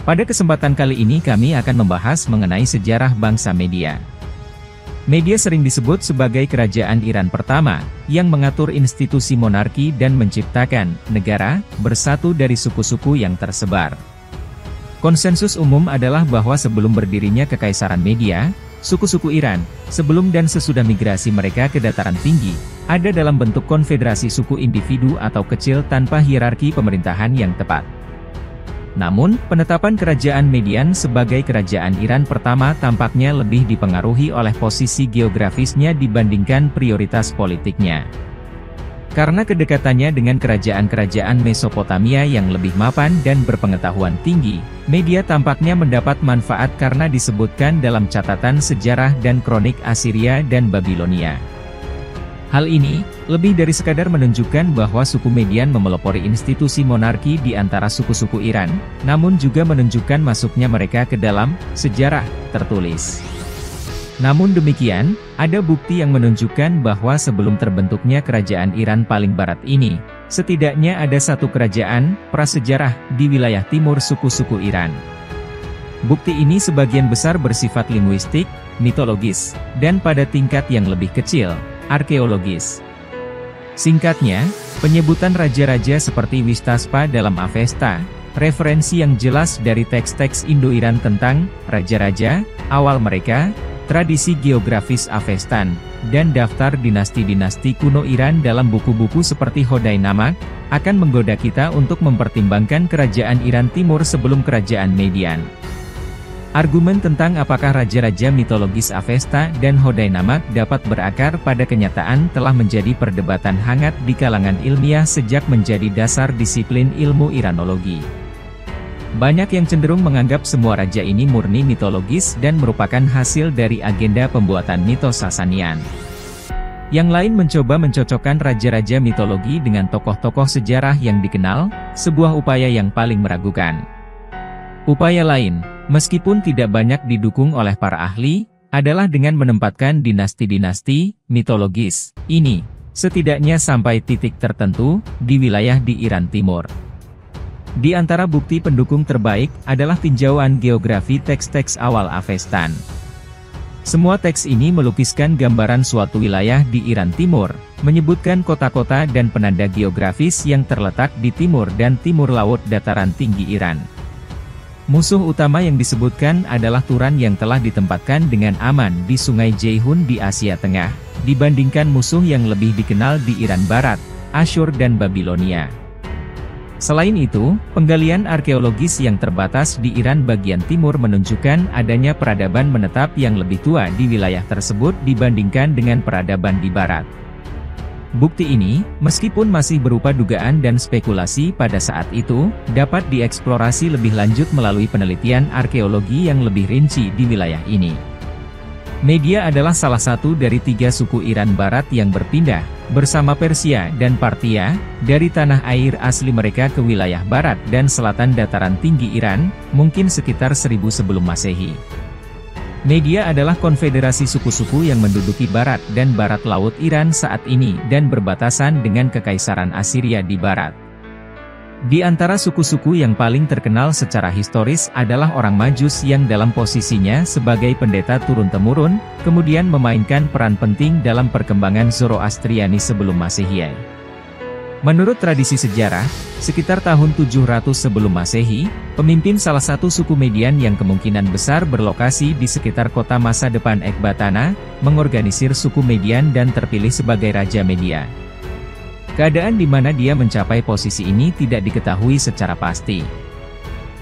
Pada kesempatan kali ini kami akan membahas mengenai sejarah bangsa Media. Media sering disebut sebagai kerajaan Iran pertama, yang mengatur institusi monarki dan menciptakan negara bersatu dari suku-suku yang tersebar. Konsensus umum adalah bahwa sebelum berdirinya Kekaisaran Media, suku-suku Iran, sebelum dan sesudah migrasi mereka ke dataran tinggi, ada dalam bentuk konfederasi suku individu atau kecil tanpa hierarki pemerintahan yang tepat. Namun, penetapan kerajaan Median sebagai kerajaan Iran pertama tampaknya lebih dipengaruhi oleh posisi geografisnya dibandingkan prioritas politiknya. Karena kedekatannya dengan kerajaan-kerajaan Mesopotamia yang lebih mapan dan berpengetahuan tinggi, Media tampaknya mendapat manfaat karena disebutkan dalam catatan sejarah dan kronik Assyria dan Babilonia. Hal ini, lebih dari sekadar menunjukkan bahwa suku Median memelopori institusi monarki di antara suku-suku Iran, namun juga menunjukkan masuknya mereka ke dalam sejarah tertulis. Namun demikian, ada bukti yang menunjukkan bahwa sebelum terbentuknya kerajaan Iran paling barat ini, setidaknya ada satu kerajaan prasejarah di wilayah timur suku-suku Iran. Bukti ini sebagian besar bersifat linguistik, mitologis, dan pada tingkat yang lebih kecil, arkeologis. Singkatnya, penyebutan raja-raja seperti Wistaspa dalam Avesta, referensi yang jelas dari teks-teks Indo-Iran tentang raja-raja awal mereka, tradisi geografis Avestan, dan daftar dinasti-dinasti kuno Iran dalam buku-buku seperti Hodai Namak, akan menggoda kita untuk mempertimbangkan kerajaan Iran Timur sebelum kerajaan Median. Argumen tentang apakah raja-raja mitologis Avesta dan Hodai Namak dapat berakar pada kenyataan telah menjadi perdebatan hangat di kalangan ilmiah sejak menjadi dasar disiplin ilmu Iranologi. Banyak yang cenderung menganggap semua raja ini murni mitologis dan merupakan hasil dari agenda pembuatan mitos Sasanian. Yang lain mencoba mencocokkan raja-raja mitologi dengan tokoh-tokoh sejarah yang dikenal, sebuah upaya yang paling meragukan. Upaya lain, meskipun tidak banyak didukung oleh para ahli, adalah dengan menempatkan dinasti-dinasti mitologis ini, setidaknya sampai titik tertentu, di wilayah di Iran Timur. Di antara bukti pendukung terbaik, adalah tinjauan geografi teks-teks awal Avestan. Semua teks ini melukiskan gambaran suatu wilayah di Iran Timur, menyebutkan kota-kota dan penanda geografis yang terletak di timur dan timur laut dataran tinggi Iran. Musuh utama yang disebutkan adalah Turan yang telah ditempatkan dengan aman di Sungai Jaihun di Asia Tengah, dibandingkan musuh yang lebih dikenal di Iran Barat, Asyur dan Babilonia. Selain itu, penggalian arkeologis yang terbatas di Iran bagian timur menunjukkan adanya peradaban menetap yang lebih tua di wilayah tersebut dibandingkan dengan peradaban di barat. Bukti ini, meskipun masih berupa dugaan dan spekulasi pada saat itu, dapat dieksplorasi lebih lanjut melalui penelitian arkeologi yang lebih rinci di wilayah ini. Media adalah salah satu dari 3 suku Iran Barat yang berpindah, bersama Persia dan Parthia, dari tanah air asli mereka ke wilayah barat dan selatan dataran tinggi Iran, mungkin sekitar 1000 sebelum Masehi. Media adalah konfederasi suku-suku yang menduduki barat dan barat laut Iran saat ini dan berbatasan dengan Kekaisaran Assyria di barat. Di antara suku-suku yang paling terkenal secara historis adalah orang Majus yang dalam posisinya sebagai pendeta turun-temurun, kemudian memainkan peran penting dalam perkembangan Zoroastriani sebelum Masehi. Menurut tradisi sejarah, sekitar tahun 700 sebelum Masehi, pemimpin salah satu suku Median yang kemungkinan besar berlokasi di sekitar kota masa depan Ekbatana, mengorganisir suku Median dan terpilih sebagai Raja Media. Keadaan di mana dia mencapai posisi ini tidak diketahui secara pasti.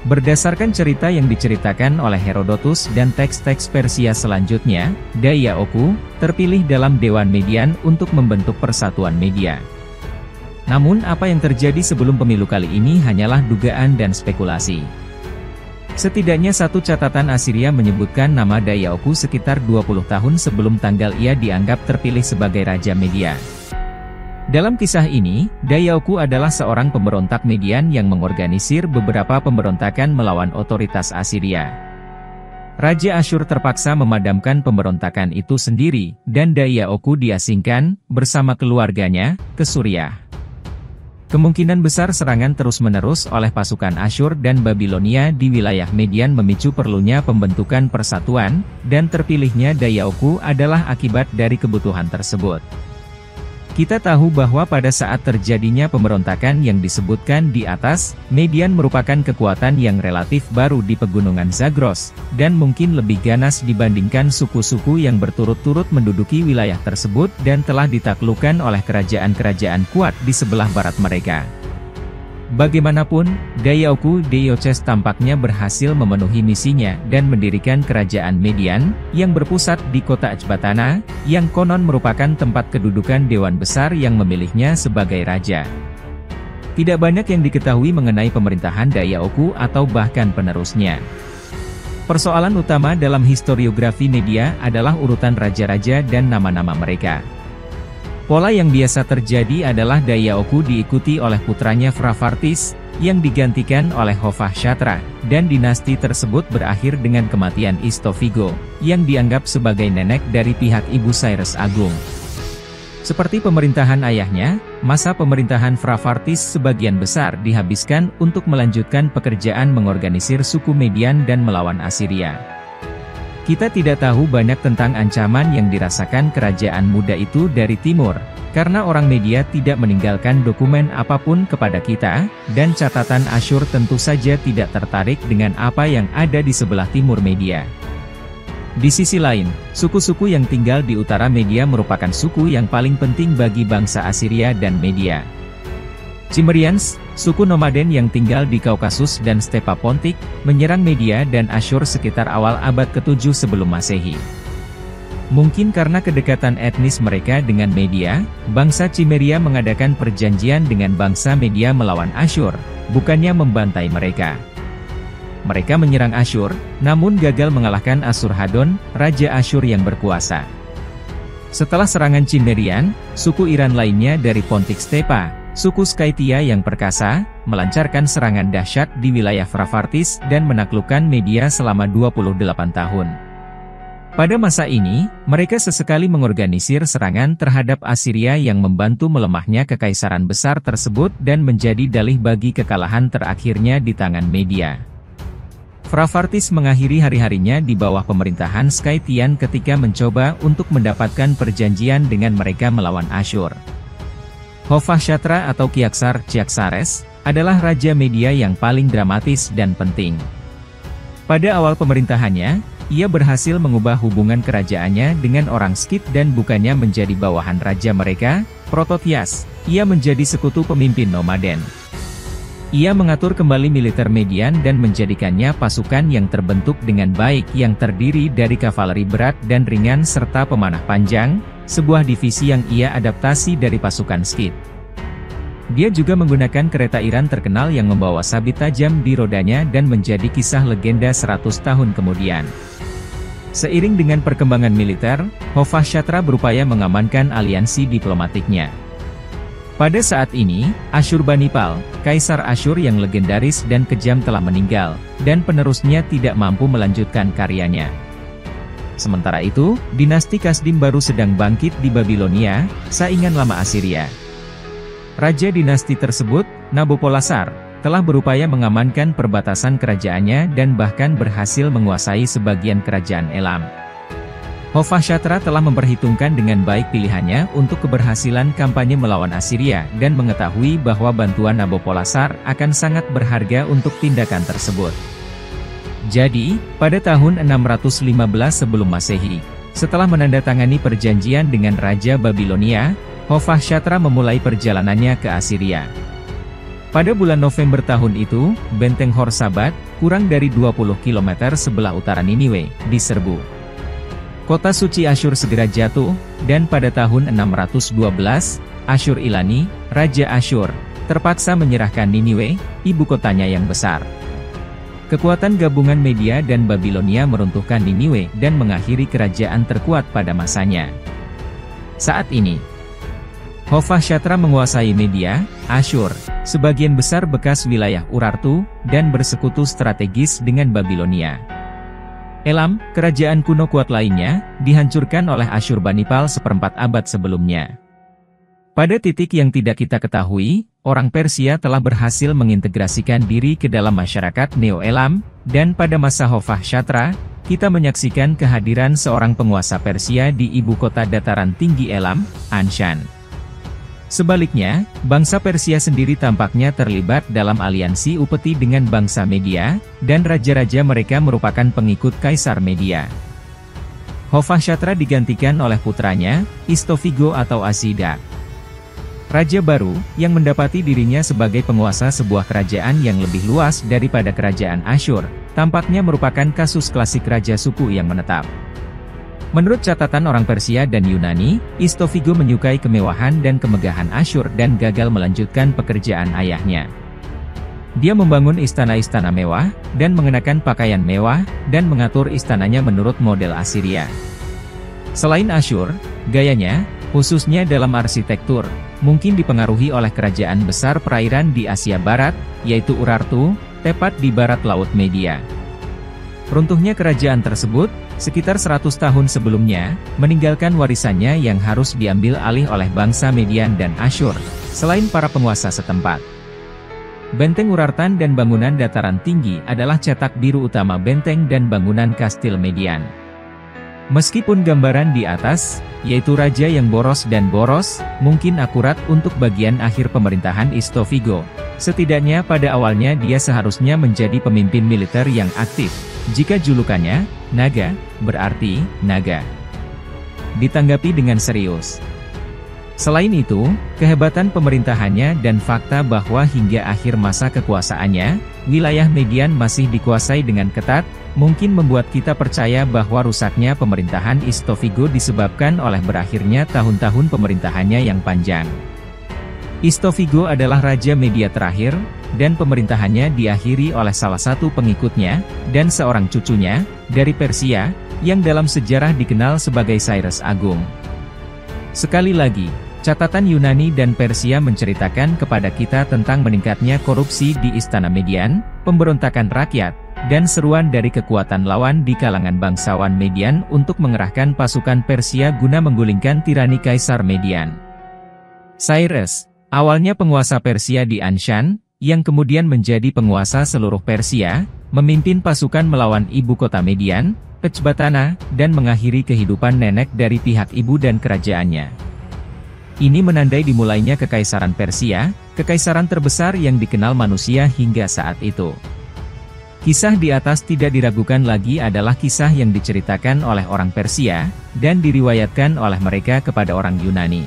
Berdasarkan cerita yang diceritakan oleh Herodotus dan teks-teks Persia selanjutnya, Dayaoku terpilih dalam Dewan Median untuk membentuk Persatuan Media. Namun apa yang terjadi sebelum pemilu kali ini hanyalah dugaan dan spekulasi. Setidaknya satu catatan Assyria menyebutkan nama Dayaoku sekitar 20 tahun sebelum tanggal ia dianggap terpilih sebagai Raja Media. Dalam kisah ini, Dayaoku adalah seorang pemberontak Median yang mengorganisir beberapa pemberontakan melawan otoritas Assyria. Raja Asyur terpaksa memadamkan pemberontakan itu sendiri, dan Dayaoku diasingkan, bersama keluarganya, ke Suriah. Kemungkinan besar serangan terus-menerus oleh pasukan Asyur dan Babilonia di wilayah Median memicu perlunya pembentukan persatuan, dan terpilihnya Dayaoku adalah akibat dari kebutuhan tersebut. Kita tahu bahwa pada saat terjadinya pemberontakan yang disebutkan di atas, Median merupakan kekuatan yang relatif baru di pegunungan Zagros, dan mungkin lebih ganas dibandingkan suku-suku yang berturut-turut menduduki wilayah tersebut dan telah ditaklukkan oleh kerajaan-kerajaan kuat di sebelah barat mereka. Bagaimanapun, Dayaoku Deioces tampaknya berhasil memenuhi misinya dan mendirikan kerajaan Median, yang berpusat di kota Ecbatana, yang konon merupakan tempat kedudukan Dewan Besar yang memilihnya sebagai raja. Tidak banyak yang diketahui mengenai pemerintahan Dayaoku atau bahkan penerusnya. Persoalan utama dalam historiografi Media adalah urutan raja-raja dan nama-nama mereka. Pola yang biasa terjadi adalah Dayaoku diikuti oleh putranya Phravartis, yang digantikan oleh Hofahsyatra, dan dinasti tersebut berakhir dengan kematian Istovigo, yang dianggap sebagai nenek dari pihak ibu Cyrus Agung. Seperti pemerintahan ayahnya, masa pemerintahan Phravartis sebagian besar dihabiskan untuk melanjutkan pekerjaan mengorganisir suku Median dan melawan Assyria. Kita tidak tahu banyak tentang ancaman yang dirasakan kerajaan muda itu dari timur, karena orang Media tidak meninggalkan dokumen apapun kepada kita, dan catatan Asyur tentu saja tidak tertarik dengan apa yang ada di sebelah timur Media. Di sisi lain, suku-suku yang tinggal di utara Media merupakan suku yang paling penting bagi bangsa Assyria dan Media. Cimmerians, suku nomaden yang tinggal di Kaukasus dan Stepa Pontik, menyerang Media dan Asyur sekitar awal abad ke-7 sebelum Masehi. Mungkin karena kedekatan etnis mereka dengan Media, bangsa Cimmeria mengadakan perjanjian dengan bangsa Media melawan Asyur, bukannya membantai mereka. Mereka menyerang Asyur, namun gagal mengalahkan Asurhadon, Raja Asyur yang berkuasa. Setelah serangan Cimmerian, suku Iran lainnya dari Pontik Stepa, suku Skytia yang perkasa, melancarkan serangan dahsyat di wilayah Phravartis dan menaklukkan Media selama 28 tahun. Pada masa ini, mereka sesekali mengorganisir serangan terhadap Assyria yang membantu melemahnya kekaisaran besar tersebut dan menjadi dalih bagi kekalahan terakhirnya di tangan Media. Phravartis mengakhiri hari-harinya di bawah pemerintahan Skytian ketika mencoba untuk mendapatkan perjanjian dengan mereka melawan Asyur. Hofahsyatra atau Kyaksar-Cyaksares, adalah raja Media yang paling dramatis dan penting. Pada awal pemerintahannya, ia berhasil mengubah hubungan kerajaannya dengan orang Skit dan bukannya menjadi bawahan raja mereka, Prototias, ia menjadi sekutu pemimpin nomaden. Ia mengatur kembali militer Median dan menjadikannya pasukan yang terbentuk dengan baik yang terdiri dari kavaleri berat dan ringan serta pemanah panjang, sebuah divisi yang ia adaptasi dari pasukan Skit. Dia juga menggunakan kereta Iran terkenal yang membawa sabit tajam di rodanya dan menjadi kisah legenda 100 tahun kemudian. Seiring dengan perkembangan militer, Hofahsyatra berupaya mengamankan aliansi diplomatiknya. Pada saat ini, Asyurbanipal, Kaisar Asyur yang legendaris dan kejam telah meninggal, dan penerusnya tidak mampu melanjutkan karyanya. Sementara itu, dinasti Kasdim baru sedang bangkit di Babilonia, saingan lama Assyria. Raja dinasti tersebut, Nabopolassar, telah berupaya mengamankan perbatasan kerajaannya dan bahkan berhasil menguasai sebagian kerajaan Elam. Hofahsyatra telah memperhitungkan dengan baik pilihannya untuk keberhasilan kampanye melawan Assyria dan mengetahui bahwa bantuan Nabopolassar akan sangat berharga untuk tindakan tersebut. Jadi, pada tahun 615 sebelum Masehi, setelah menandatangani perjanjian dengan Raja Babilonia, Hofahsyatra memulai perjalanannya ke Assyria. Pada bulan November tahun itu, benteng Horsabat, kurang dari 20 km sebelah utara Niniwe, diserbu. Kota suci Asyur segera jatuh, dan pada tahun 612, Asyur-Ilani, Raja Asyur, terpaksa menyerahkan Niniwe, ibu kotanya yang besar. Kekuatan gabungan Media dan Babilonia meruntuhkan Niniwe dan mengakhiri kerajaan terkuat pada masanya. Saat ini, Hofahsyatra menguasai Media, Asyur, sebagian besar bekas wilayah Urartu, dan bersekutu strategis dengan Babilonia. Elam, kerajaan kuno kuat lainnya, dihancurkan oleh Asyurbanipal seperempat abad sebelumnya. Pada titik yang tidak kita ketahui, orang Persia telah berhasil mengintegrasikan diri ke dalam masyarakat Neo-Elam, dan pada masa Hofahsyatra, kita menyaksikan kehadiran seorang penguasa Persia di ibu kota dataran tinggi Elam, Anshan. Sebaliknya, bangsa Persia sendiri tampaknya terlibat dalam aliansi upeti dengan bangsa Media, dan raja-raja mereka merupakan pengikut Kaisar Media. Hofahsyatra digantikan oleh putranya, Istofigo atau Asidak. Raja baru, yang mendapati dirinya sebagai penguasa sebuah kerajaan yang lebih luas daripada kerajaan Asyur, tampaknya merupakan kasus klasik raja suku yang menetap. Menurut catatan orang Persia dan Yunani, Istofigo menyukai kemewahan dan kemegahan Asyur dan gagal melanjutkan pekerjaan ayahnya. Dia membangun istana-istana mewah, dan mengenakan pakaian mewah, dan mengatur istananya menurut model Assyria. Selain Asyur, gayanya, khususnya dalam arsitektur, mungkin dipengaruhi oleh kerajaan besar perairan di Asia Barat, yaitu Urartu, tepat di barat Laut Media. Runtuhnya kerajaan tersebut, sekitar 100 tahun sebelumnya, meninggalkan warisannya yang harus diambil alih oleh bangsa Median dan Asyur, selain para penguasa setempat. Benteng Urartan dan bangunan dataran tinggi adalah cetak biru utama benteng dan bangunan kastil Median. Meskipun gambaran di atas, yaitu raja yang boros dan boros, mungkin akurat untuk bagian akhir pemerintahan Istofigo, setidaknya pada awalnya dia seharusnya menjadi pemimpin militer yang aktif, jika julukannya, Naga, berarti, naga. Ditanggapi dengan serius. Selain itu, kehebatan pemerintahannya dan fakta bahwa hingga akhir masa kekuasaannya, wilayah Median masih dikuasai dengan ketat, mungkin membuat kita percaya bahwa rusaknya pemerintahan Istofigo disebabkan oleh berakhirnya tahun-tahun pemerintahannya yang panjang. Istofigo adalah raja Media terakhir, dan pemerintahannya diakhiri oleh salah satu pengikutnya, dan seorang cucunya, dari Persia, yang dalam sejarah dikenal sebagai Cyrus Agung. Sekali lagi, catatan Yunani dan Persia menceritakan kepada kita tentang meningkatnya korupsi di Istana Median, pemberontakan rakyat, dan seruan dari kekuatan lawan di kalangan bangsawan Median untuk mengerahkan pasukan Persia guna menggulingkan tirani Kaisar Median. Cyrus, awalnya penguasa Persia di Anshan, yang kemudian menjadi penguasa seluruh Persia, memimpin pasukan melawan ibu kota Median, Ecbatana, dan mengakhiri kehidupan nenek dari pihak ibu dan kerajaannya. Ini menandai dimulainya Kekaisaran Persia, kekaisaran terbesar yang dikenal manusia hingga saat itu. Kisah di atas tidak diragukan lagi adalah kisah yang diceritakan oleh orang Persia, dan diriwayatkan oleh mereka kepada orang Yunani.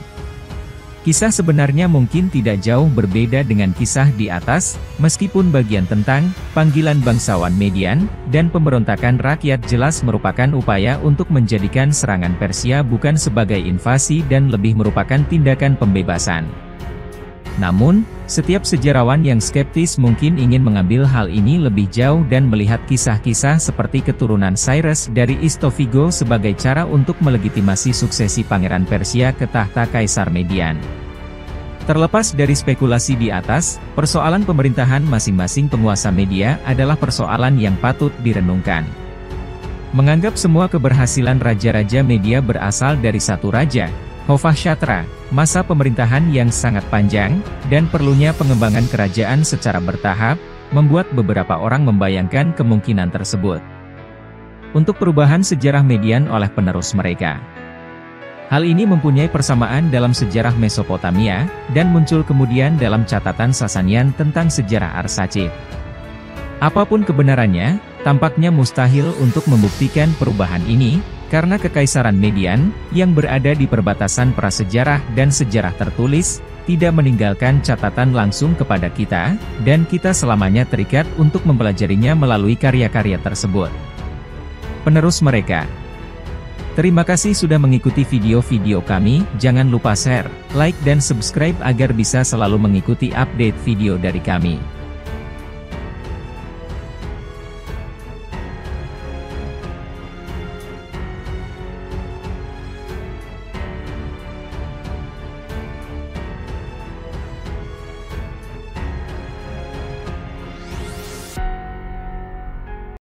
Kisah sebenarnya mungkin tidak jauh berbeda dengan kisah di atas, meskipun bagian tentang panggilan bangsawan Median dan pemberontakan rakyat jelas merupakan upaya untuk menjadikan serangan Persia bukan sebagai invasi dan lebih merupakan tindakan pembebasan. Namun, setiap sejarawan yang skeptis mungkin ingin mengambil hal ini lebih jauh dan melihat kisah-kisah seperti keturunan Cyrus dari Istofigo sebagai cara untuk melegitimasi suksesi Pangeran Persia ke tahta Kaisar Median. Terlepas dari spekulasi di atas, persoalan pemerintahan masing-masing penguasa Media adalah persoalan yang patut direnungkan. Menganggap semua keberhasilan raja-raja Media berasal dari satu raja, Hofahsyatra, masa pemerintahan yang sangat panjang, dan perlunya pengembangan kerajaan secara bertahap, membuat beberapa orang membayangkan kemungkinan tersebut. Untuk perubahan sejarah Median oleh penerus mereka. Hal ini mempunyai persamaan dalam sejarah Mesopotamia, dan muncul kemudian dalam catatan Sasanian tentang sejarah Arsacid. Apapun kebenarannya, tampaknya mustahil untuk membuktikan perubahan ini, karena Kekaisaran Median, yang berada di perbatasan prasejarah dan sejarah tertulis, tidak meninggalkan catatan langsung kepada kita, dan kita selamanya terikat untuk mempelajarinya melalui karya-karya tersebut. Penerus mereka. Terima kasih sudah mengikuti video-video kami, jangan lupa share, like dan subscribe agar bisa selalu mengikuti update video dari kami.